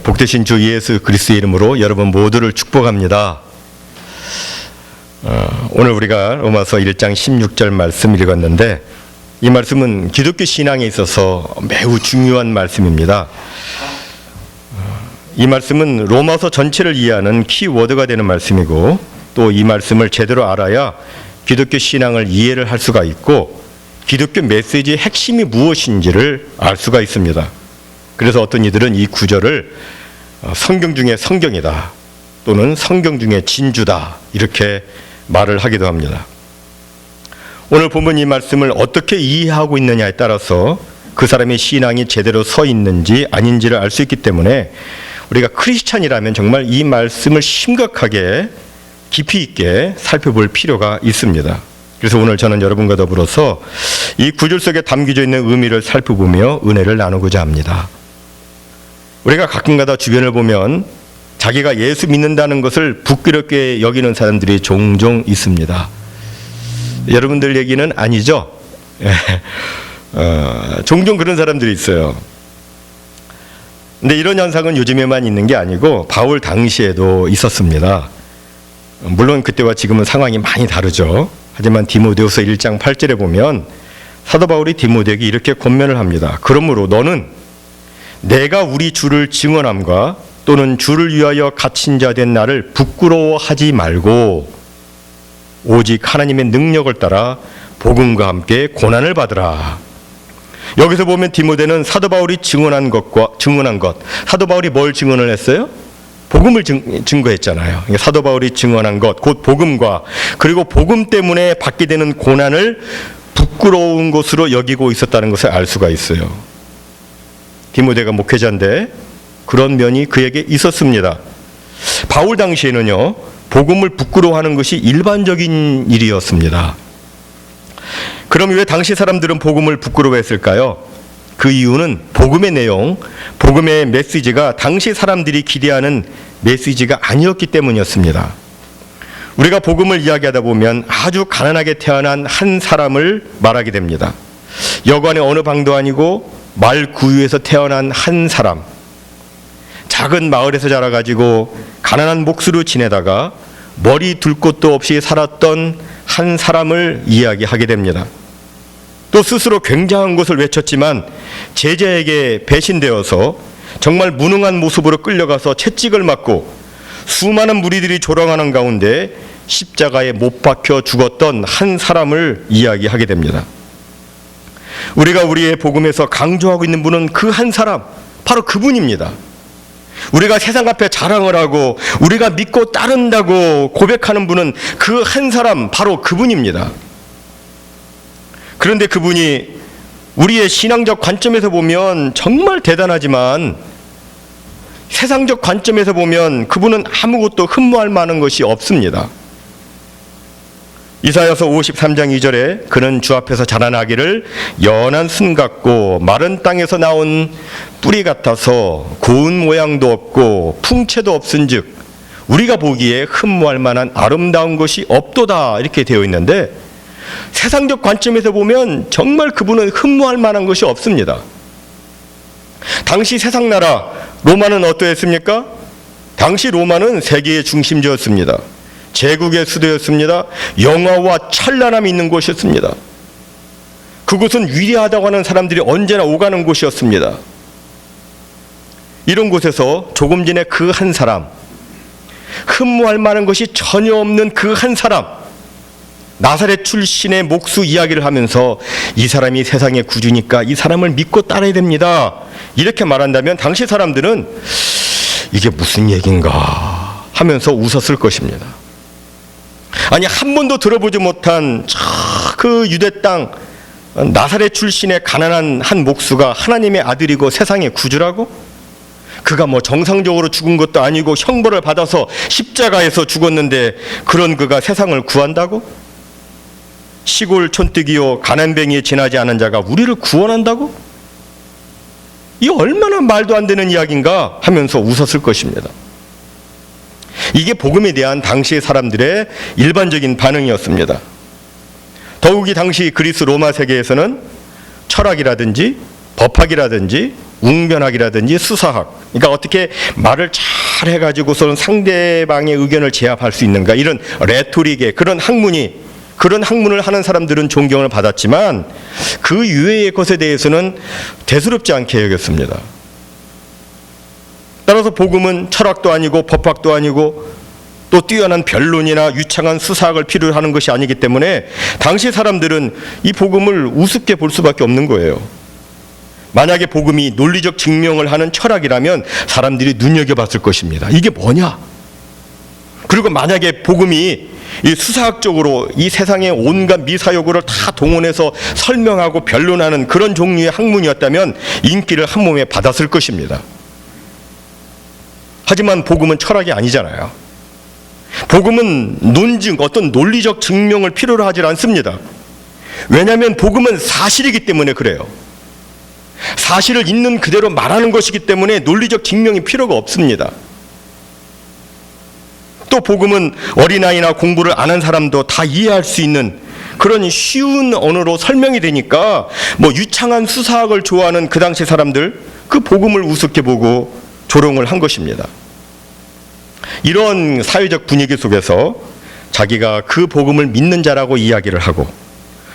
복되신 주 예수 그리스도의 이름으로 여러분 모두를 축복합니다. 오늘 우리가 로마서 1장 16절 말씀 읽었는데 이 말씀은 기독교 신앙에 있어서 매우 중요한 말씀입니다. 이 말씀은 로마서 전체를 이해하는 키워드가 되는 말씀이고 또 이 말씀을 제대로 알아야 기독교 신앙을 이해를 할 수가 있고 기독교 메시지의 핵심이 무엇인지를 알 수가 있습니다. 그래서 어떤 이들은 이 구절을 성경 중에 성경이다 또는 성경 중에 진주다 이렇게 말을 하기도 합니다. 오늘 본문 이 말씀을 어떻게 이해하고 있느냐에 따라서 그 사람의 신앙이 제대로 서 있는지 아닌지를 알 수 있기 때문에 우리가 크리스찬이라면 정말 이 말씀을 심각하게 깊이 있게 살펴볼 필요가 있습니다. 그래서 오늘 저는 여러분과 더불어서 이 구절 속에 담겨져 있는 의미를 살펴보며 은혜를 나누고자 합니다. 우리가 가끔가다 주변을 보면 자기가 예수 믿는다는 것을 부끄럽게 여기는 사람들이 종종 있습니다. 여러분들 얘기는 아니죠? 종종 그런 사람들이 있어요. 근데 이런 현상은 요즘에만 있는 게 아니고 바울 당시에도 있었습니다. 물론 그때와 지금은 상황이 많이 다르죠. 하지만 디모데후서 1장 8절에 보면 사도 바울이 디모데에게 이렇게 권면을 합니다. 그러므로 너는 내가 우리 주를 증언함과 또는 주를 위하여 갇힌 자 된 나를 부끄러워하지 말고 오직 하나님의 능력을 따라 복음과 함께 고난을 받으라. 여기서 보면 디모데는 사도 바울이 증언한 것 사도 바울이 뭘 증언을 했어요? 복음을 증거했잖아요. 사도 바울이 증언한 것 곧 복음과 그리고 복음 때문에 받게 되는 고난을 부끄러운 것으로 여기고 있었다는 것을 알 수가 있어요. 디모데가 목회자인데 그런 면이 그에게 있었습니다. 바울 당시에는요, 복음을 부끄러워하는 것이 일반적인 일이었습니다. 그럼 왜 당시 사람들은 복음을 부끄러워했을까요? 그 이유는 복음의 내용, 복음의 메시지가 당시 사람들이 기대하는 메시지가 아니었기 때문이었습니다. 우리가 복음을 이야기하다 보면 아주 가난하게 태어난 한 사람을 말하게 됩니다. 여관의 어느 방도 아니고 말 구유에서 태어난 한 사람, 작은 마을에서 자라가지고 가난한 몫으로 지내다가 머리 둘 곳도 없이 살았던 한 사람을 이야기하게 됩니다. 또 스스로 굉장한 것을 외쳤지만 제자에게 배신되어서 정말 무능한 모습으로 끌려가서 채찍을 맞고 수많은 무리들이 조롱하는 가운데 십자가에 못 박혀 죽었던 한 사람을 이야기하게 됩니다. 우리가 우리의 복음에서 강조하고 있는 분은 그 한 사람, 바로 그분입니다. 우리가 세상 앞에 자랑을 하고 우리가 믿고 따른다고 고백하는 분은 그 한 사람, 바로 그분입니다. 그런데 그분이 우리의 신앙적 관점에서 보면 정말 대단하지만 세상적 관점에서 보면 그분은 아무것도 흠모할 만한 것이 없습니다. 이사야서 53장 2절에 그는 주 앞에서 자라나기를 연한 순 같고 마른 땅에서 나온 뿌리 같아서 고운 모양도 없고 풍채도 없은즉 우리가 보기에 흠모할 만한 아름다운 것이 없도다 이렇게 되어 있는데 세상적 관점에서 보면 정말 그분은 흠모할 만한 것이 없습니다. 당시 세상 나라 로마는 어떠했습니까? 당시 로마는 세계의 중심지였습니다. 제국의 수도였습니다. 영화와 찬란함이 있는 곳이었습니다. 그곳은 위대하다고 하는 사람들이 언제나 오가는 곳이었습니다. 이런 곳에서 조금 전에 그 한 사람, 흠모할 만한 것이 전혀 없는 그 한 사람, 나사렛 출신의 목수 이야기를 하면서 이 사람이 세상의 구주니까 이 사람을 믿고 따라야 됩니다. 이렇게 말한다면 당시 사람들은 이게 무슨 얘기인가 하면서 웃었을 것입니다. 아니, 한 번도 들어보지 못한 그 유대 땅 나사렛 출신의 가난한 한 목수가 하나님의 아들이고 세상의 구주라고? 그가 뭐 정상적으로 죽은 것도 아니고 형벌을 받아서 십자가에서 죽었는데 그런 그가 세상을 구한다고? 시골 촌뜨기요 가난뱅이에 지나지 않은 자가 우리를 구원한다고? 이 얼마나 말도 안 되는 이야기인가 하면서 웃었을 것입니다. 이게 복음에 대한 당시의 사람들의 일반적인 반응이었습니다. 더욱이 당시 그리스 로마 세계에서는 철학이라든지 법학이라든지 웅변학이라든지 수사학 그러니까 어떻게 말을 잘 해가지고서는 상대방의 의견을 제압할 수 있는가, 이런 레토릭의 그런 학문을 하는 사람들은 존경을 받았지만 그 이외의 것에 대해서는 대수롭지 않게 여겼습니다. 따라서 복음은 철학도 아니고 법학도 아니고 또 뛰어난 변론이나 유창한 수사학을 필요로 하는 것이 아니기 때문에 당시 사람들은 이 복음을 우습게 볼 수밖에 없는 거예요. 만약에 복음이 논리적 증명을 하는 철학이라면 사람들이 눈여겨봤을 것입니다. 이게 뭐냐? 그리고 만약에 복음이 이 수사학적으로 이 세상의 온갖 미사여구를 다 동원해서 설명하고 변론하는 그런 종류의 학문이었다면 인기를 한 몸에 받았을 것입니다. 하지만 복음은 철학이 아니잖아요. 복음은 논증, 어떤 논리적 증명을 필요로 하지 않습니다. 왜냐하면 복음은 사실이기 때문에 그래요. 사실을 있는 그대로 말하는 것이기 때문에 논리적 증명이 필요가 없습니다. 또 복음은 어린아이나 공부를 안 한 사람도 다 이해할 수 있는 그런 쉬운 언어로 설명이 되니까 뭐 유창한 수사학을 좋아하는 그 당시 사람들 그 복음을 우습게 보고 조롱을 한 것입니다. 이런 사회적 분위기 속에서 자기가 그 복음을 믿는 자라고 이야기를 하고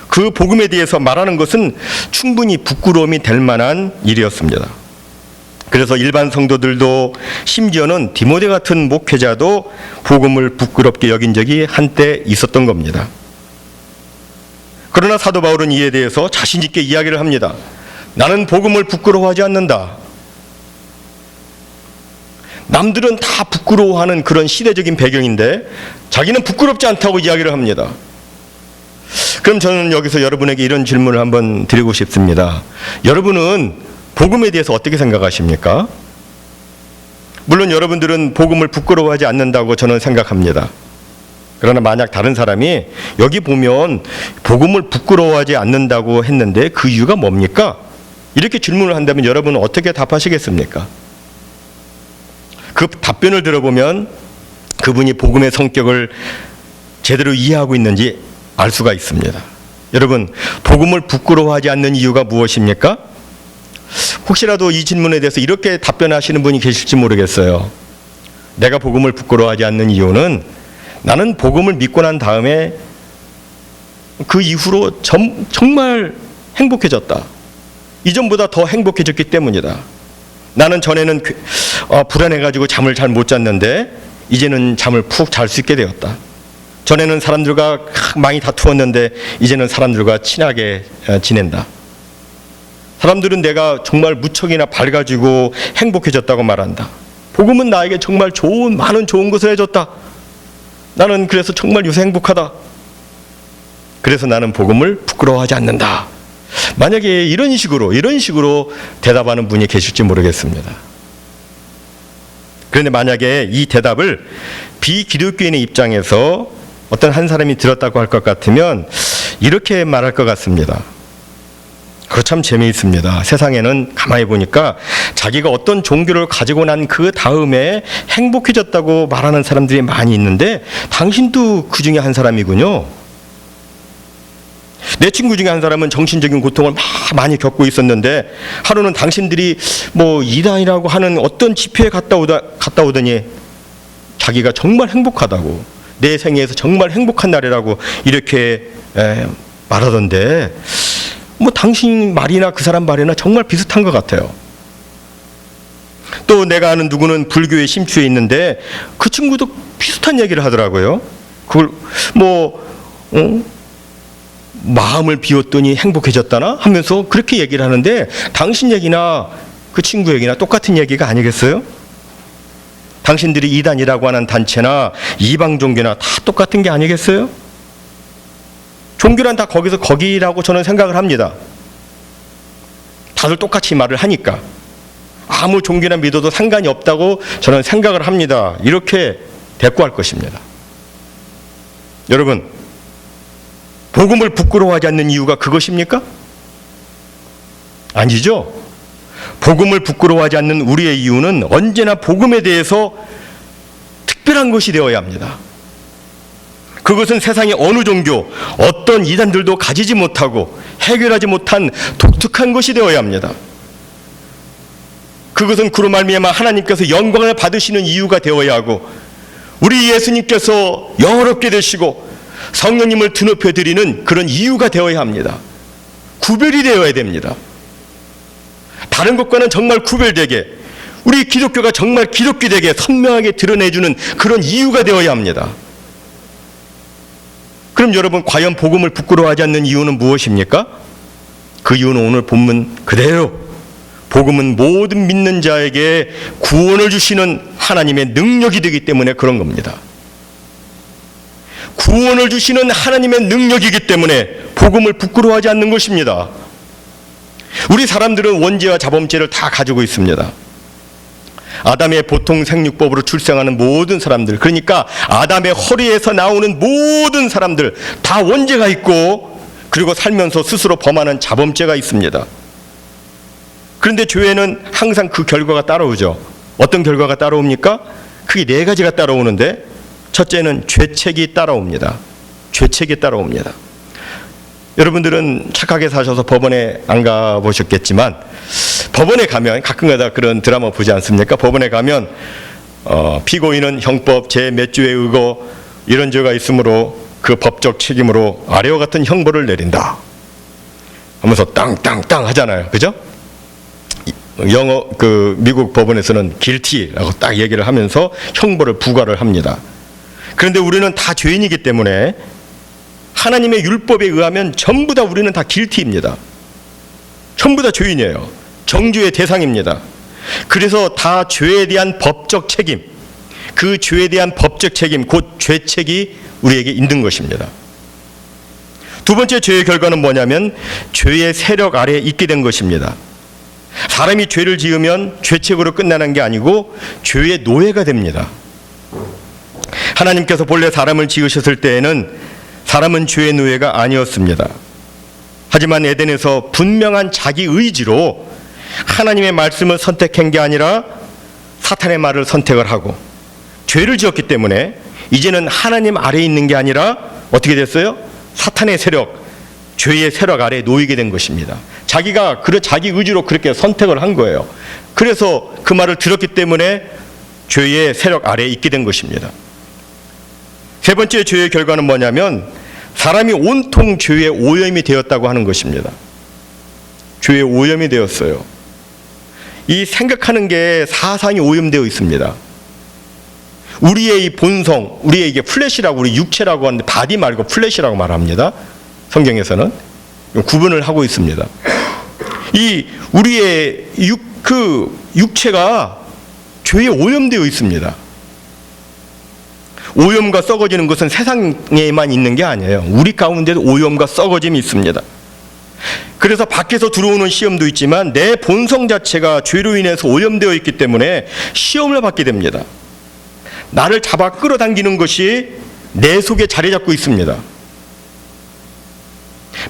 그 복음에 대해서 말하는 것은 충분히 부끄러움이 될 만한 일이었습니다. 그래서 일반 성도들도 심지어는 디모데 같은 목회자도 복음을 부끄럽게 여긴 적이 한때 있었던 겁니다. 그러나 사도 바울은 이에 대해서 자신 있게 이야기를 합니다. 나는 복음을 부끄러워하지 않는다. 남들은 다 부끄러워하는 그런 시대적인 배경인데 자기는 부끄럽지 않다고 이야기를 합니다. 그럼 저는 여기서 여러분에게 이런 질문을 한번 드리고 싶습니다. 여러분은 복음에 대해서 어떻게 생각하십니까? 물론 여러분들은 복음을 부끄러워하지 않는다고 저는 생각합니다. 그러나 만약 다른 사람이 여기 보면 복음을 부끄러워하지 않는다고 했는데 그 이유가 뭡니까? 이렇게 질문을 한다면 여러분은 어떻게 답하시겠습니까? 그 답변을 들어보면 그분이 복음의 성격을 제대로 이해하고 있는지 알 수가 있습니다. 여러분, 복음을 부끄러워하지 않는 이유가 무엇입니까? 혹시라도 이 질문에 대해서 이렇게 답변하시는 분이 계실지 모르겠어요. 내가 복음을 부끄러워하지 않는 이유는 나는 복음을 믿고 난 다음에 그 이후로 정말 행복해졌다. 이전보다 더 행복해졌기 때문이다. 나는 전에는 불안해가지고 잠을 잘 못 잤는데 이제는 잠을 푹 잘 수 있게 되었다. 전에는 사람들과 많이 다투었는데 이제는 사람들과 친하게 지낸다. 사람들은 내가 정말 무척이나 밝아지고 행복해졌다고 말한다. 복음은 나에게 정말 많은 좋은 것을 해줬다. 나는 그래서 정말 요새 행복하다. 그래서 나는 복음을 부끄러워하지 않는다. 만약에 이런 식으로 대답하는 분이 계실지 모르겠습니다. 그런데 만약에 이 대답을 비기독교인의 입장에서 어떤 한 사람이 들었다고 할 것 같으면 이렇게 말할 것 같습니다. 그거 참 재미있습니다. 세상에는 가만히 보니까 자기가 어떤 종교를 가지고 난 그 다음에 행복해졌다고 말하는 사람들이 많이 있는데 당신도 그 중에 한 사람이군요. 내 친구 중에 한 사람은 정신적인 고통을 많이 겪고 있었는데 하루는 당신들이 이단이라고 하는 어떤 집회에 갔다 오더니 자기가 정말 행복하다고, 내 생애에서 정말 행복한 날이라고 이렇게 말하던데 당신 말이나 그 사람 말이나 정말 비슷한 것 같아요. 또 내가 아는 누구는 불교에 심취해 있는데 그 친구도 비슷한 얘기를 하더라고요. 그걸 마음을 비웠더니 행복해졌다나 하면서 그렇게 얘기를 하는데 당신 얘기나 그 친구 얘기나 똑같은 얘기가 아니겠어요? 당신들이 이단이라고 하는 단체나 이방 종교나 다 똑같은 게 아니겠어요? 종교란 다 거기라고 저는 생각을 합니다. 다들 똑같이 말을 하니까 아무 종교나 믿어도 상관이 없다고 저는 생각을 합니다. 이렇게 대꾸할 것입니다. 여러분, 복음을 부끄러워하지 않는 이유가 그것입니까? 아니죠. 복음을 부끄러워하지 않는 우리의 이유는 언제나 복음에 대해서 특별한 것이 되어야 합니다. 그것은 세상의 어느 종교, 어떤 이단들도 가지지 못하고 해결하지 못한 독특한 것이 되어야 합니다. 그것은 그로 말미암아 하나님께서 영광을 받으시는 이유가 되어야 하고, 우리 예수님께서 영화롭게 되시고 성령님을 드높여 드리는 그런 이유가 되어야 합니다. 구별이 되어야 됩니다. 다른 것과는 정말 구별되게, 우리 기독교가 정말 기독교되게 선명하게 드러내주는 그런 이유가 되어야 합니다. 그럼 여러분, 과연 복음을 부끄러워하지 않는 이유는 무엇입니까? 그 이유는 오늘 본문 그대로, 복음은 모든 믿는 자에게 구원을 주시는 하나님의 능력이 되기 때문에 그런 겁니다. 구원을 주시는 하나님의 능력이기 때문에 복음을 부끄러워하지 않는 것입니다. 우리 사람들은 원죄와 자범죄를 다 가지고 있습니다. 아담의 보통 생육법으로 출생하는 모든 사람들, 그러니까 아담의 허리에서 나오는 모든 사람들 다 원죄가 있고, 그리고 살면서 스스로 범하는 자범죄가 있습니다. 그런데 죄에는 항상 그 결과가 따라오죠. 어떤 결과가 따라옵니까? 크게 네 가지가 따라오는데, 첫째는 죄책이 따라옵니다. 죄책이 따라옵니다. 여러분들은 착하게 사셔서 법원에 안 가보셨겠지만, 법원에 가면 가끔가다 그런 드라마 보지 않습니까? 법원에 가면 피고인은 형법 제 몇 조에 의거 이런 죄가 있으므로 그 법적 책임으로 아래와 같은 형벌을 내린다 하면서 땅땅땅 하잖아요. 그죠? 영어 미국 법원에서는 guilty라고 딱 얘기를 하면서 형벌을 부과를 합니다. 그런데 우리는 다 죄인이기 때문에 하나님의 율법에 의하면 전부 다 우리는 다 guilty입니다. 전부 다 죄인이에요. 정죄의 대상입니다. 그래서 다 죄에 대한 법적 책임, 그 죄에 대한 법적 책임, 곧 죄책이 우리에게 있는 것입니다. 두 번째 죄의 결과는 뭐냐면 죄의 세력 아래에 있게 된 것입니다. 사람이 죄를 지으면 죄책으로 끝나는 게 아니고 죄의 노예가 됩니다. 하나님께서 본래 사람을 지으셨을 때에는 사람은 죄의 노예가 아니었습니다. 하지만 에덴에서 분명한 자기 의지로 하나님의 말씀을 선택한 게 아니라 사탄의 말을 선택을 하고 죄를 지었기 때문에 이제는 하나님 아래에 있는 게 아니라 어떻게 됐어요? 사탄의 세력, 죄의 세력 아래에 놓이게 된 것입니다. 자기가 자기 의지로 그렇게 선택을 한 거예요. 그래서 그 말을 들었기 때문에 죄의 세력 아래에 있게 된 것입니다. 세 번째 죄의 결과는 뭐냐면 사람이 온통 죄의 오염이 되었다고 하는 것입니다. 죄의 오염이 되었어요. 이 생각하는 게 사상이 오염되어 있습니다. 우리의 이 본성, 우리의 이게 플래시라고, 우리 육체라고 하는데 바디 말고 플래시라고 말합니다. 성경에서는 구분을 하고 있습니다. 이 우리의 육체가 죄에 오염되어 있습니다. 오염과 썩어지는 것은 세상에만 있는 게 아니에요. 우리 가운데도 오염과 썩어짐이 있습니다. 그래서 밖에서 들어오는 시험도 있지만 내 본성 자체가 죄로 인해서 오염되어 있기 때문에 시험을 받게 됩니다. 나를 잡아 끌어당기는 것이 내 속에 자리 잡고 있습니다.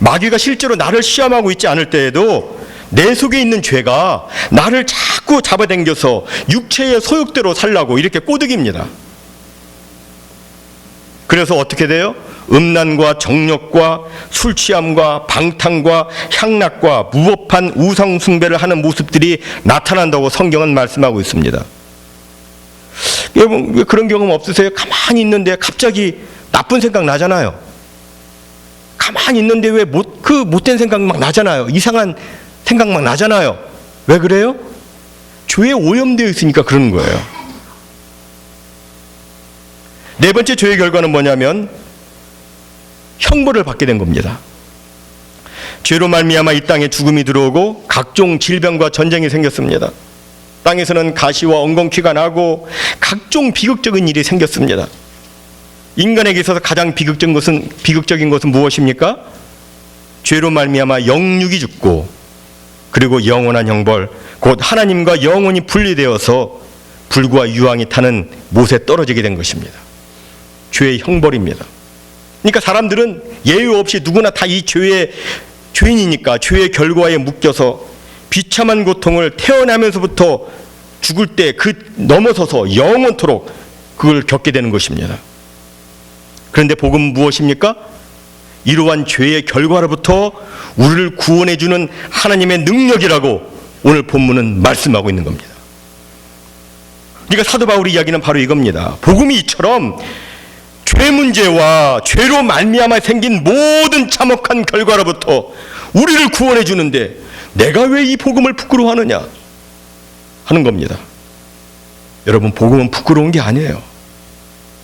마귀가 실제로 나를 시험하고 있지 않을 때에도 내 속에 있는 죄가 나를 자꾸 잡아당겨서 육체의 소욕대로 살라고 이렇게 꼬드깁니다. 그래서 어떻게 돼요? 음란과 정욕과 술 취함과 방탕과 향락과 무법한 우상 숭배를 하는 모습들이 나타난다고 성경은 말씀하고 있습니다. 여러분, 왜 그런 경험 없으세요? 가만히 있는데 갑자기 나쁜 생각 나잖아요. 가만히 있는데 왜 못된 생각 막 나잖아요. 이상한 생각 막 나잖아요. 왜 그래요? 죄에 오염되어 있으니까 그러는 거예요. 네 번째 죄의 결과는 뭐냐면 형벌을 받게 된 겁니다. 죄로 말미암아 이 땅에 죽음이 들어오고 각종 질병과 전쟁이 생겼습니다. 땅에서는 가시와 엉겅퀴가 나고 각종 비극적인 일이 생겼습니다. 인간에게 있어서 가장 비극적인 것은 무엇입니까? 죄로 말미암아 영육이 죽고, 그리고 영원한 형벌, 곧 하나님과 영원히 분리되어서 불과 유황이 타는 못에 떨어지게 된 것입니다. 죄의 형벌입니다. 그러니까 사람들은 예외 없이 누구나 다 이 죄인이니까 죄의 결과에 묶여서 비참한 고통을 태어나면서부터 죽을 때 넘어서서 영원토록 그걸 겪게 되는 것입니다. 그런데 복음은 무엇입니까? 이러한 죄의 결과로부터 우리를 구원해 주는 하나님의 능력이라고 오늘 본문은 말씀하고 있는 겁니다. 그러니까 사도 바울의 이야기는 바로 이겁니다. 복음이 이처럼 죄 문제와 죄로 말미암아 생긴 모든 참혹한 결과로부터 우리를 구원해 주는데 내가 왜 이 복음을 부끄러워하느냐 하는 겁니다. 여러분, 복음은 부끄러운 게 아니에요.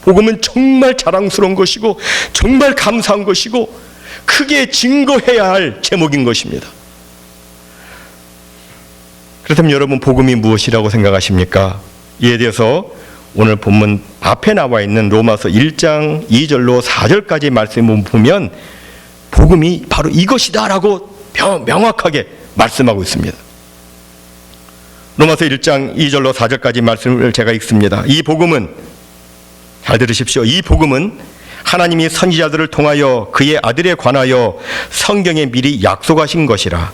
복음은 정말 자랑스러운 것이고 정말 감사한 것이고 크게 증거해야 할 제목인 것입니다. 그렇다면 여러분, 복음이 무엇이라고 생각하십니까? 이에 대해서 오늘 본문 앞에 나와 있는 로마서 1장 2절로 4절까지 말씀을 보면 복음이 바로 이것이다라고 명확하게 말씀하고 있습니다. 로마서 1장 2절로 4절까지 말씀을 제가 읽습니다. 이 복음은, 잘 들으십시오. 이 복음은 하나님이 선지자들을 통하여 그의 아들에 관하여 성경에 미리 약속하신 것이라.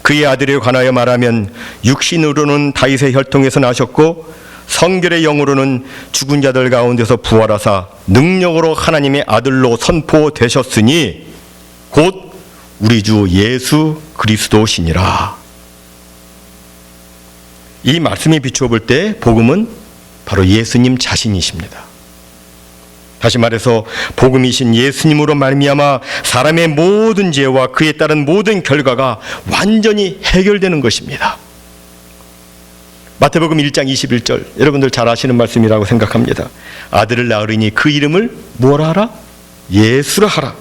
그의 아들에 관하여 말하면 육신으로는 다윗의 혈통에서 나셨고 성결의 영으로는 죽은 자들 가운데서 부활하사 능력으로 하나님의 아들로 선포되셨으니 곧 우리 주 예수 그리스도시니라. 이 말씀에 비추어 볼 때 복음은 바로 예수님 자신이십니다. 다시 말해서 복음이신 예수님으로 말미암아 사람의 모든 죄와 그에 따른 모든 결과가 완전히 해결되는 것입니다. 마태복음 1장 21절, 여러분들 잘 아시는 말씀이라고 생각합니다. 아들을 낳으리니 그 이름을 뭐라 하라? 예수라 하라.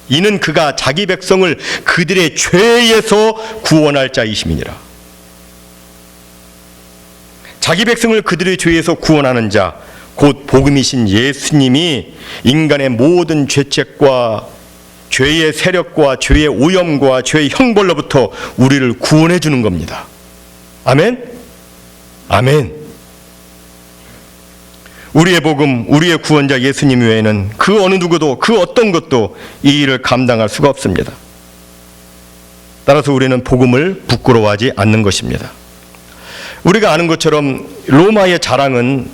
이는 그가 자기 백성을 그들의 죄에서 구원할 자이심이니라. 자기 백성을 그들의 죄에서 구원하는 자, 곧 복음이신 예수님이 인간의 모든 죄책과 죄의 세력과 죄의 오염과 죄의 형벌로부터 우리를 구원해 주는 겁니다. 아멘? 아멘. 우리의 복음, 우리의 구원자 예수님 외에는 그 어느 누구도, 그 어떤 것도 이 일을 감당할 수가 없습니다. 따라서 우리는 복음을 부끄러워하지 않는 것입니다. 우리가 아는 것처럼 로마의 자랑은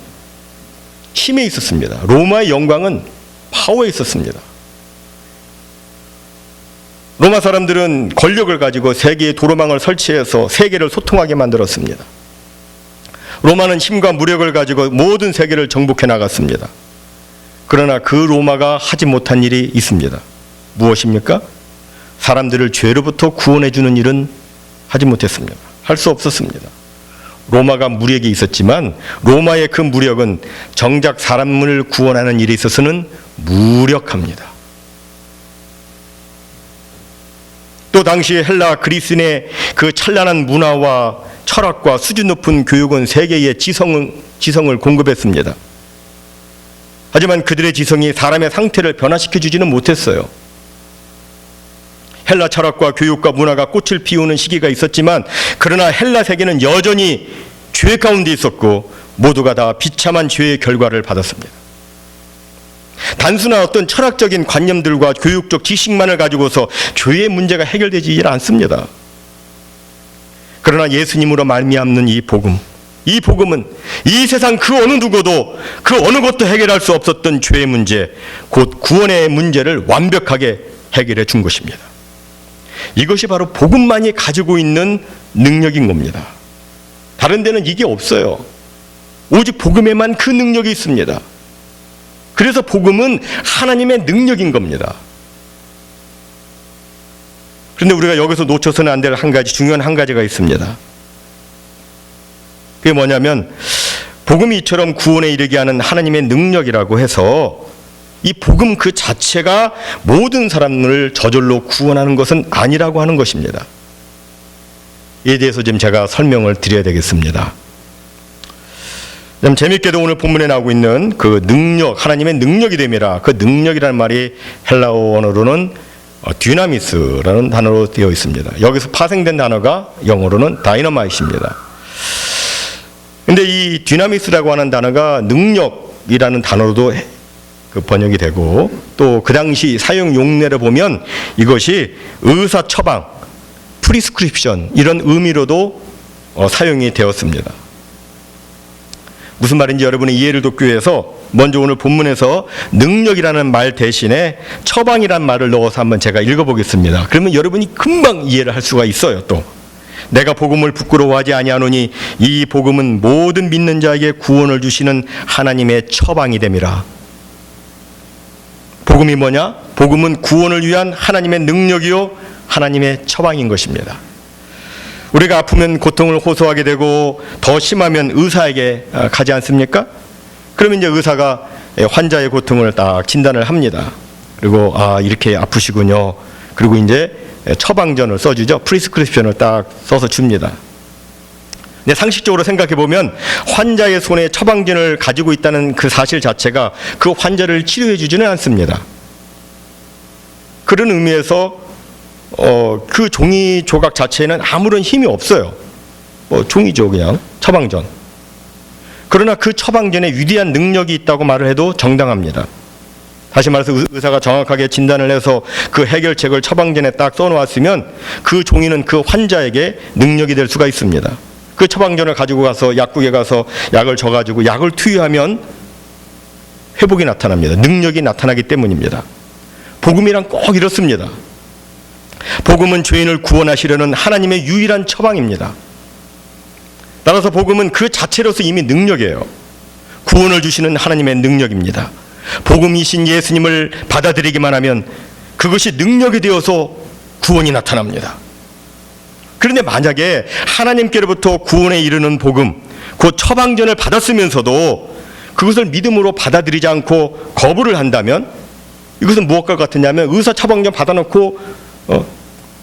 힘에 있었습니다. 로마의 영광은 파워에 있었습니다. 로마 사람들은 권력을 가지고 세계의 도로망을 설치해서 세계를 소통하게 만들었습니다. 로마는 힘과 무력을 가지고 모든 세계를 정복해 나갔습니다. 그러나 그 로마가 하지 못한 일이 있습니다. 무엇입니까? 사람들을 죄로부터 구원해 주는 일은 하지 못했습니다. 할 수 없었습니다. 로마가 무력이 있었지만 로마의 그 무력은 정작 사람을 구원하는 일에 있어서는 무력합니다. 또 당시 헬라 그리스인의 그 찬란한 문화와 철학과 수준 높은 교육은 세계에 지성을 공급했습니다. 하지만 그들의 지성이 사람의 상태를 변화시켜 주지는 못했어요. 헬라 철학과 교육과 문화가 꽃을 피우는 시기가 있었지만 그러나 헬라 세계는 여전히 죄 가운데 있었고 모두가 다 비참한 죄의 결과를 받았습니다. 단순한 어떤 철학적인 관념들과 교육적 지식만을 가지고서 죄의 문제가 해결되지 않습니다. 그러나 예수님으로 말미암는 이 복음은 이 세상 그 어느 누구도 그 어느 것도 해결할 수 없었던 죄의 문제, 곧 구원의 문제를 완벽하게 해결해 준 것입니다. 이것이 바로 복음만이 가지고 있는 능력인 겁니다. 다른 데는 이게 없어요. 오직 복음에만 그 능력이 있습니다. 그래서 복음은 하나님의 능력인 겁니다. 그런데 우리가 여기서 놓쳐서는 안 될 한 가지, 중요한 한 가지가 있습니다. 그게 뭐냐면 복음이 이처럼 구원에 이르게 하는 하나님의 능력이라고 해서 이 복음 그 자체가 모든 사람을 저절로 구원하는 것은 아니라고 하는 것입니다. 이에 대해서 지금 제가 설명을 드려야 되겠습니다. 재밌게도 오늘 본문에 나오고 있는 그 능력, 하나님의 능력이 됨이라, 그 능력이라는 말이 헬라어 원어로는 듀나미스라는 단어로 되어 있습니다. 여기서 파생된 단어가 영어로는 다이너마이트입니다. 근데 이 듀나미스라고 하는 단어가 능력이라는 단어로도 그 번역이 되고 또 그 당시 사용 용례를 보면 이것이 의사 처방, 프리스크립션 이런 의미로도 사용이 되었습니다. 무슨 말인지 여러분이 이해를 돕기 위해서 먼저 오늘 본문에서 능력이라는 말 대신에 처방이라는 말을 넣어서 한번 제가 읽어보겠습니다. 그러면 여러분이 금방 이해를 할 수가 있어요. 또 내가 복음을 부끄러워하지 아니하노니 이 복음은 모든 믿는 자에게 구원을 주시는 하나님의 처방이 됨이라. 복음이 뭐냐? 복음은 구원을 위한 하나님의 능력이요 하나님의 처방인 것입니다. 우리가 아프면 고통을 호소하게 되고 더 심하면 의사에게 가지 않습니까? 그러면 이제 의사가 환자의 고통을 딱 진단을 합니다. 그리고 이렇게 아프시군요. 그리고 이제 처방전을 써주죠. 프리스크립션을 딱 써서 줍니다. 근데 상식적으로 생각해 보면 환자의 손에 처방전을 가지고 있다는 그 사실 자체가 그 환자를 치료해 주지는 않습니다. 그런 의미에서 그 종이 조각 자체에는 아무런 힘이 없어요. 종이죠, 그냥 처방전. 그러나 그 처방전에 위대한 능력이 있다고 말을 해도 정당합니다. 다시 말해서 의사가 정확하게 진단을 해서 그 해결책을 처방전에 딱 써놓았으면 그 종이는 그 환자에게 능력이 될 수가 있습니다. 그 처방전을 가지고 가서 약국에 가서 약을 줘가지고 약을 투여하면 회복이 나타납니다. 능력이 나타나기 때문입니다. 복음이란 꼭 이렇습니다. 복음은 죄인을 구원하시려는 하나님의 유일한 처방입니다. 따라서 복음은 그 자체로서 이미 능력이에요. 구원을 주시는 하나님의 능력입니다. 복음이신 예수님을 받아들이기만 하면 그것이 능력이 되어서 구원이 나타납니다. 그런데 만약에 하나님께로부터 구원에 이르는 복음, 그 처방전을 받았으면서도 그것을 믿음으로 받아들이지 않고 거부를 한다면 이것은 무엇과 같으냐면 의사 처방전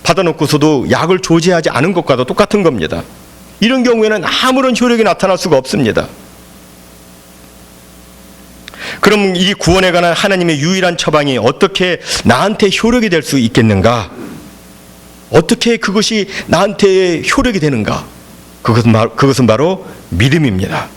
받아놓고서도 약을 조제하지 않은 것과도 똑같은 겁니다. 이런 경우에는 아무런 효력이 나타날 수가 없습니다. 그럼 이 구원에 관한 하나님의 유일한 처방이 어떻게 나한테 효력이 될 수 있겠는가? 어떻게 그것이 나한테 효력이 되는가? 그것은 바로 믿음입니다.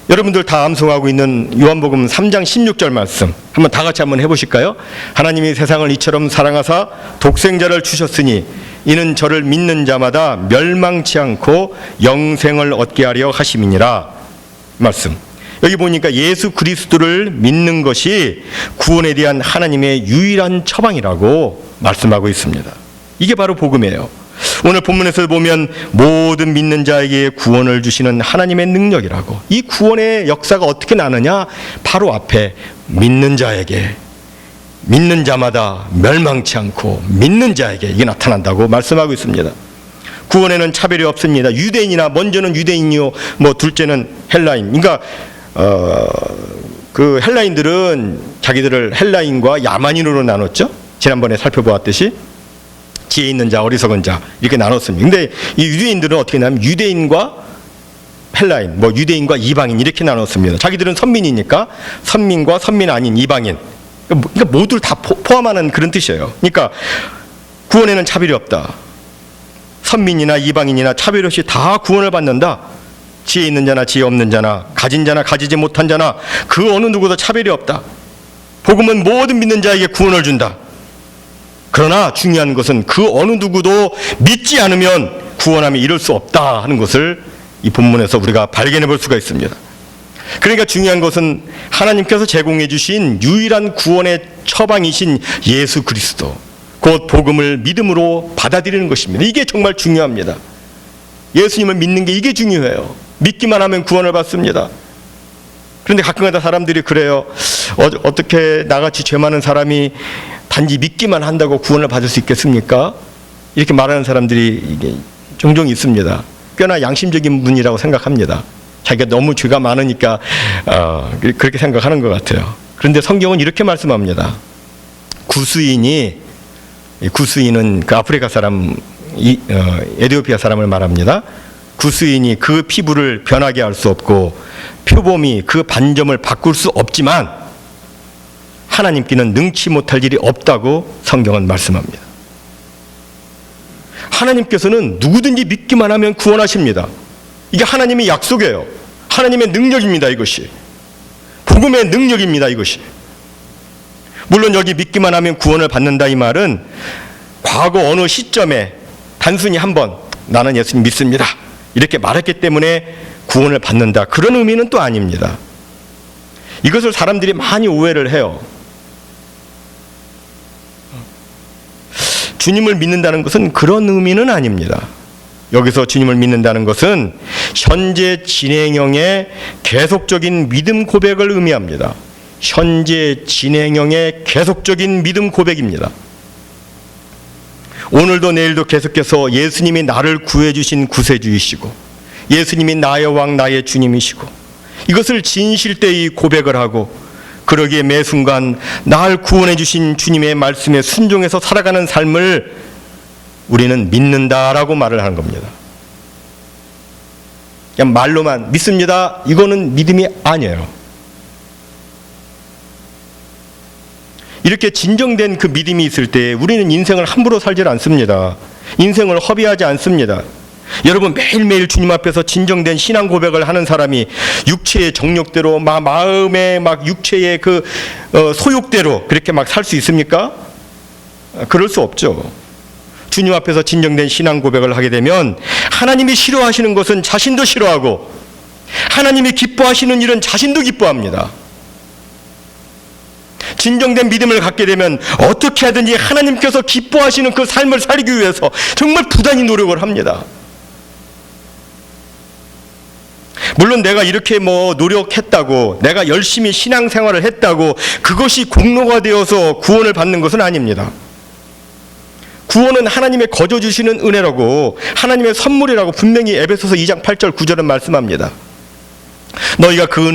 여러분들 다 암송하고 있는 요한복음 3장 16절 말씀 한번 다 같이 한번 해보실까요? 하나님이 세상을 이처럼 사랑하사 독생자를 주셨으니 이는 저를 믿는 자마다 멸망치 않고 영생을 얻게 하려 하심이니라. 말씀. 여기 보니까 예수 그리스도를 믿는 것이 구원에 대한 하나님의 유일한 처방이라고 말씀하고 있습니다. 이게 바로 복음이에요. 오늘 본문에서 보면 모든 믿는 자에게 구원을 주시는 하나님의 능력이라고. 이 구원의 역사가 어떻게 나느냐? 바로 앞에 믿는 자에게, 믿는 자마다 멸망치 않고 믿는 자에게 이게 나타난다고 말씀하고 있습니다. 구원에는 차별이 없습니다. 유대인이나 먼저는 유대인이요, 둘째는 헬라인. 그러니까 그 헬라인들은 자기들을 헬라인과 야만인으로 나눴죠. 지난번에 살펴보았듯이 지혜 있는 자, 어리석은 자 이렇게 나눴습니다. 근데 이 유대인들은 어떻게 나면 유대인과 헬라인, 유대인과 이방인 이렇게 나눴습니다. 자기들은 선민이니까 선민과 선민 아닌 이방인, 그러니까 모두를 다 포함하는 그런 뜻이에요. 그러니까 구원에는 차별이 없다. 선민이나 이방인이나 차별 없이 다 구원을 받는다. 지혜 있는 자나 지혜 없는 자나 가진 자나 가지지 못한 자나 그 어느 누구도 차별이 없다. 복음은 모든 믿는 자에게 구원을 준다. 그러나 중요한 것은 그 어느 누구도 믿지 않으면 구원함에 이를 수 없다 하는 것을 이 본문에서 우리가 발견해 볼 수가 있습니다. 그러니까 중요한 것은 하나님께서 제공해 주신 유일한 구원의 처방이신 예수 그리스도, 곧 복음을 믿음으로 받아들이는 것입니다. 이게 정말 중요합니다. 예수님을 믿는 게 이게 중요해요. 믿기만 하면 구원을 받습니다. 그런데 가끔가다 사람들이 그래요. 어떻게 나같이 죄 많은 사람이 단지 믿기만 한다고 구원을 받을 수 있겠습니까? 이렇게 말하는 사람들이 이게 종종 있습니다. 꽤나 양심적인 분이라고 생각합니다. 자기가 너무 죄가 많으니까 그렇게 생각하는 것 같아요. 그런데 성경은 이렇게 말씀합니다. 구스인은 그 아프리카 사람, 에티오피아 사람을 말합니다. 구스인이 그 피부를 변하게 할 수 없고 표범이 그 반점을 바꿀 수 없지만 하나님께는 능치 못할 일이 없다고 성경은 말씀합니다. 하나님께서는 누구든지 믿기만 하면 구원하십니다. 이게 하나님의 약속이에요. 하나님의 능력입니다. 이것이 복음의 능력입니다. 이것이. 물론 여기 믿기만 하면 구원을 받는다 이 말은 과거 어느 시점에 단순히 한번 나는 예수님 믿습니다 이렇게 말했기 때문에 구원을 받는다, 그런 의미는 또 아닙니다. 이것을 사람들이 많이 오해를 해요. 주님을 믿는다는 것은 그런 의미는 아닙니다. 여기서 주님을 믿는다는 것은 현재 진행형의 계속적인 믿음 고백을 의미합니다. 현재 진행형의 계속적인 믿음 고백입니다. 오늘도 내일도 계속해서 예수님이 나를 구해주신 구세주이시고 예수님이 나의 왕 나의 주님이시고 이것을 진실되이 고백을 하고 그러기에 매 순간 나를 구원해 주신 주님의 말씀에 순종해서 살아가는 삶을 우리는 믿는다라고 말을 하는 겁니다. 그냥 말로만 믿습니다. 이거는 믿음이 아니에요. 이렇게 진정된 그 믿음이 있을 때 우리는 인생을 함부로 살지 않습니다. 인생을 허비하지 않습니다. 여러분, 매일매일 주님 앞에서 진정된 신앙 고백을 하는 사람이 육체의 정욕대로 마음의 육체의 그 소욕대로 그렇게 살 수 있습니까? 그럴 수 없죠. 주님 앞에서 진정된 신앙 고백을 하게 되면 하나님이 싫어하시는 것은 자신도 싫어하고 하나님이 기뻐하시는 일은 자신도 기뻐합니다. 진정된 믿음을 갖게 되면 어떻게 하든지 하나님께서 기뻐하시는 그 삶을 살기 위해서 정말 부단히 노력을 합니다. 물론 내가 이렇게 노력했다고, 내가 열심히 신앙생활을 했다고 그것이 공로가 되어서 구원을 받는 것은 아닙니다. 구원은 하나님의 거저 주시는 은혜라고, 하나님의 선물이라고 분명히 에베소서 2장 8절 9절은 말씀합니다. 너희가 그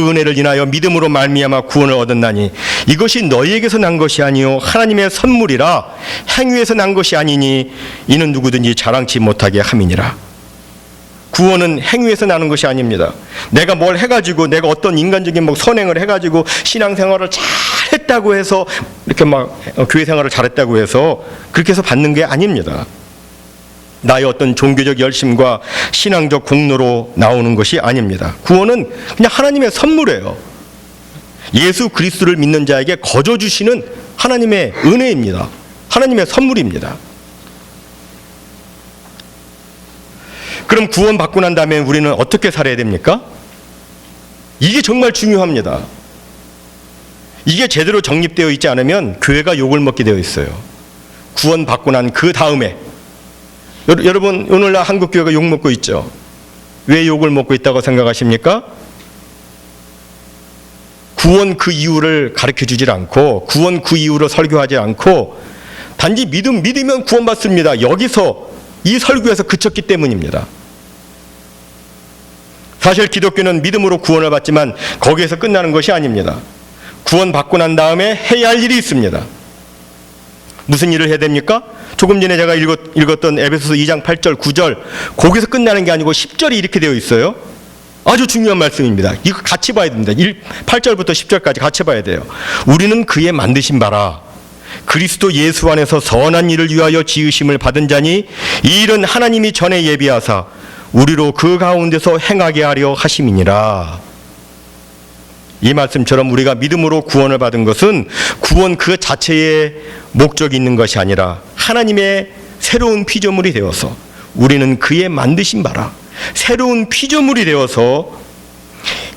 은혜를 인하여 믿음으로 말미암아 구원을 얻었나니 이것이 너희에게서 난 것이 아니요 하나님의 선물이라 행위에서 난 것이 아니니 이는 누구든지 자랑치 못하게 함이니라. 구원은 행위에서 나는 것이 아닙니다. 내가 뭘 해가지고, 내가 어떤 인간적인 선행을 해가지고 신앙생활을 잘 했다고 해서 이렇게 교회 생활을 잘했다고 해서 그렇게 해서 받는 게 아닙니다. 나의 어떤 종교적 열심과 신앙적 공로로 나오는 것이 아닙니다. 구원은 그냥 하나님의 선물이에요. 예수 그리스도를 믿는 자에게 거저 주시는 하나님의 은혜입니다. 하나님의 선물입니다. 그럼 구원 받고 난 다음에 우리는 어떻게 살아야 됩니까? 이게 정말 중요합니다. 이게 제대로 정립되어 있지 않으면 교회가 욕을 먹게 되어 있어요. 구원 받고 난 그 다음에, 여러분 오늘날 한국교회가 욕 먹고 있죠. 왜 욕을 먹고 있다고 생각하십니까? 구원 그 이유를 가르쳐주질 않고, 구원 그 이유로 설교하지 않고, 단지 믿으면 구원받습니다. 여기서 이 설교에서 그쳤기 때문입니다. 사실 기독교는 믿음으로 구원을 받지만 거기에서 끝나는 것이 아닙니다. 구원 받고 난 다음에 해야 할 일이 있습니다. 무슨 일을 해야 됩니까? 조금 전에 제가 읽었던 에베소서 2장 8절 9절, 거기서 끝나는 게 아니고 10절이 이렇게 되어 있어요. 아주 중요한 말씀입니다. 이거 같이 봐야 됩니다. 8절부터 10절까지 같이 봐야 돼요. 우리는 그의 만드신 바라 그리스도 예수 안에서 선한 일을 위하여 지으심을 받은 자니 이 일은 하나님이 전에 예비하사 우리로 그 가운데서 행하게 하려 하심이니라. 이 말씀처럼 우리가 믿음으로 구원을 받은 것은 구원 그 자체에 목적이 있는 것이 아니라 하나님의 새로운 피조물이 되어서, 우리는 그의 만드신 바라 새로운 피조물이 되어서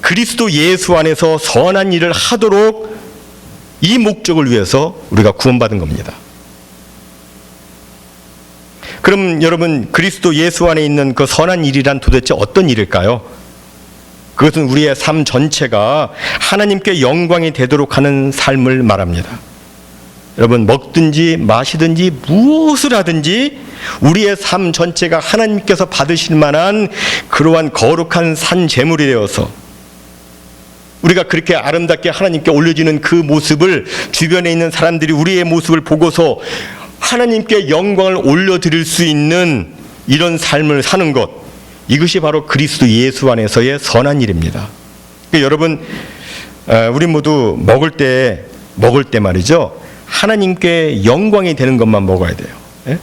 그리스도 예수 안에서 선한 일을 하도록, 이 목적을 위해서 우리가 구원받은 겁니다. 그럼 여러분, 그리스도 예수 안에 있는 그 선한 일이란 도대체 어떤 일일까요? 그것은 우리의 삶 전체가 하나님께 영광이 되도록 하는 삶을 말합니다. 여러분, 먹든지 마시든지 무엇을 하든지 우리의 삶 전체가 하나님께서 받으실 만한 그러한 거룩한 산 제물이 되어서 우리가 그렇게 아름답게 하나님께 올려지는 그 모습을, 주변에 있는 사람들이 우리의 모습을 보고서 하나님께 영광을 올려드릴 수 있는 이런 삶을 사는 것, 이것이 바로 그리스도 예수 안에서의 선한 일입니다. 그러니까 여러분, 우리 모두 먹을 때 말이죠, 하나님께 영광이 되는 것만 먹어야 돼요. 예?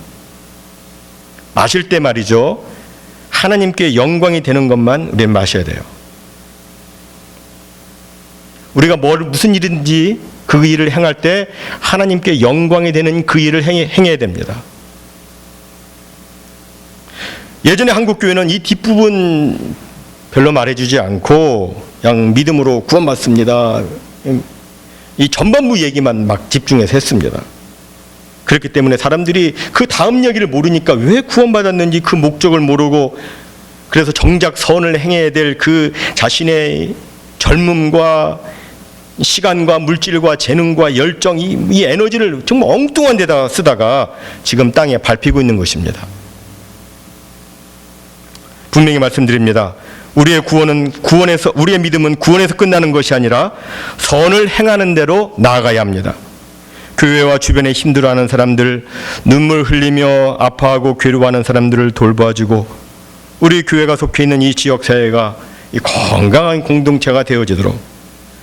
마실 때 말이죠, 하나님께 영광이 되는 것만 우리는 마셔야 돼요. 우리가 무슨 일인지 그 일을 행할 때 하나님께 영광이 되는 그 일을 행해야 됩니다. 예전에 한국교회는 이 뒷부분 별로 말해주지 않고 그냥 믿음으로 구원받습니다, 이 전반부 얘기만 막 집중해서 했습니다. 그렇기 때문에 사람들이 그 다음 얘기를 모르니까 왜 구원받았는지 그 목적을 모르고, 그래서 정작 선을 행해야 될 그 자신의 젊음과 시간과 물질과 재능과 열정, 이 에너지를 정말 엉뚱한 데다 쓰다가 지금 땅에 밟히고 있는 것입니다. 분명히 말씀드립니다. 우리의 믿음은 구원에서 끝나는 것이 아니라 선을 행하는 대로 나아가야 합니다. 교회와 주변에 힘들어하는 사람들, 눈물 흘리며 아파하고 괴로워하는 사람들을 돌봐주고, 우리 교회가 속해 있는 이 지역 사회가 이 건강한 공동체가 되어지도록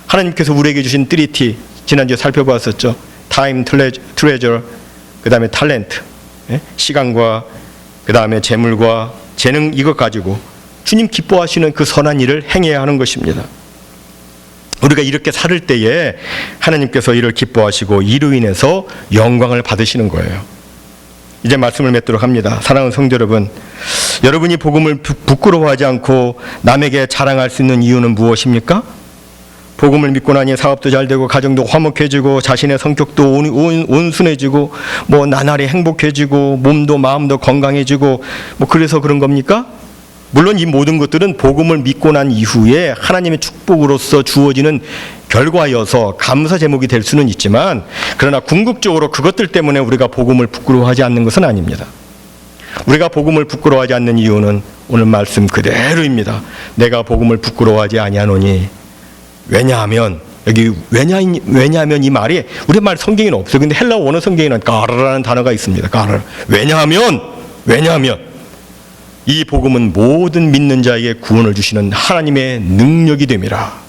하나님께서 우리에게 주신 3T, 지난주에 살펴봤었죠. 타임, 트레저, 그 다음에 탤런트, 시간과 그 다음에 재물과 재능, 이것 가지고 주님 기뻐하시는 그 선한 일을 행해야 하는 것입니다. 우리가 이렇게 살을 때에 하나님께서 이를 기뻐하시고 이로 인해서 영광을 받으시는 거예요. 이제 말씀을 맺도록 합니다. 사랑하는 성도 여러분, 여러분이 복음을 부끄러워하지 않고 남에게 자랑할 수 있는 이유는 무엇입니까? 복음을 믿고 나니 사업도 잘 되고 가정도 화목해지고 자신의 성격도 온순해지고 나날이 행복해지고 몸도 마음도 건강해지고 그래서 그런 겁니까? 물론 이 모든 것들은 복음을 믿고 난 이후에 하나님의 축복으로서 주어지는 결과여서 감사 제목이 될 수는 있지만, 그러나 궁극적으로 그것들 때문에 우리가 복음을 부끄러워하지 않는 것은 아닙니다. 우리가 복음을 부끄러워하지 않는 이유는 오늘 말씀 그대로입니다. 내가 복음을 부끄러워하지 아니하노니. 왜냐하면 여기 왜냐하면 이 말이 우리말 성경에는 없어요. 근데 헬라어 원어 성경에는 가르라는 단어가 있습니다. 가르. 왜냐하면 이 복음은 모든 믿는 자에게 구원을 주시는 하나님의 능력이 됨이라.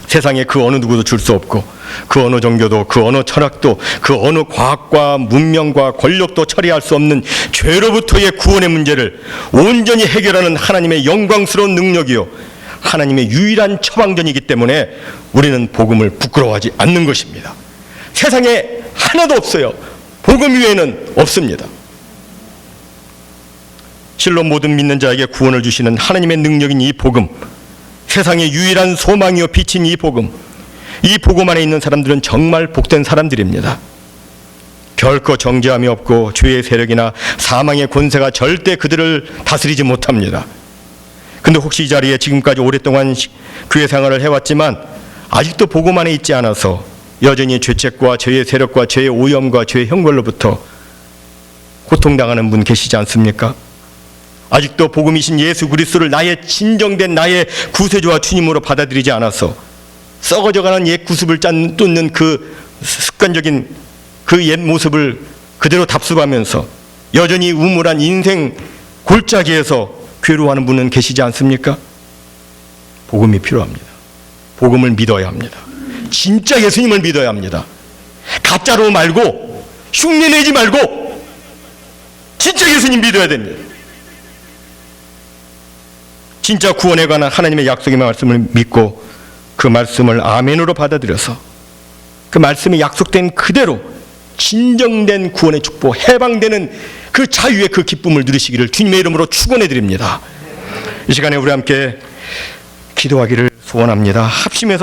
세상에 그 어느 누구도 줄 수 없고, 그 어느 종교도, 그 어느 철학도, 그 어느 과학과 문명과 권력도 처리할 수 없는 죄로부터의 구원의 문제를 온전히 해결하는 하나님의 영광스러운 능력이요, 하나님의 유일한 처방전이기 때문에 우리는 복음을 부끄러워하지 않는 것입니다. 세상에 하나도 없어요. 복음 외에는 없습니다. 실로 모든 믿는 자에게 구원을 주시는 하나님의 능력인 이 복음, 세상의 유일한 소망이요 빛인 이 복음 안에 있는 사람들은 정말 복된 사람들입니다. 결코 정죄함이 없고 죄의 세력이나 사망의 권세가 절대 그들을 다스리지 못합니다. 근데 혹시 이 자리에 지금까지 오랫동안 교회 생활을 해왔지만 아직도 복음 안에 있지 않아서 여전히 죄책과 죄의 세력과 죄의 오염과 죄의 형벌로부터 고통당하는 분 계시지 않습니까? 아직도 복음이신 예수 그리스도를 나의 진정된 나의 구세주와 주님으로 받아들이지 않아서 썩어져가는 옛 구습을 쫓는 그 습관적인 그 옛 모습을 그대로 답습하면서 여전히 우물한 인생 골짜기에서 괴로워하는 분은 계시지 않습니까? 복음이 필요합니다. 복음을 믿어야 합니다. 진짜 예수님을 믿어야 합니다. 가짜로 말고 흉내내지 말고 진짜 예수님 믿어야 됩니다. 진짜 구원에 관한 하나님의 약속의 말씀을 믿고 그 말씀을 아멘으로 받아들여서 그 말씀이 약속된 그대로 진정된 구원의 축복, 해방되는 그 자유의 그 기쁨을 누리시기를 주님의 이름으로 축원해 드립니다. 이 시간에 우리 함께 기도하기를 소원합니다. 합심해서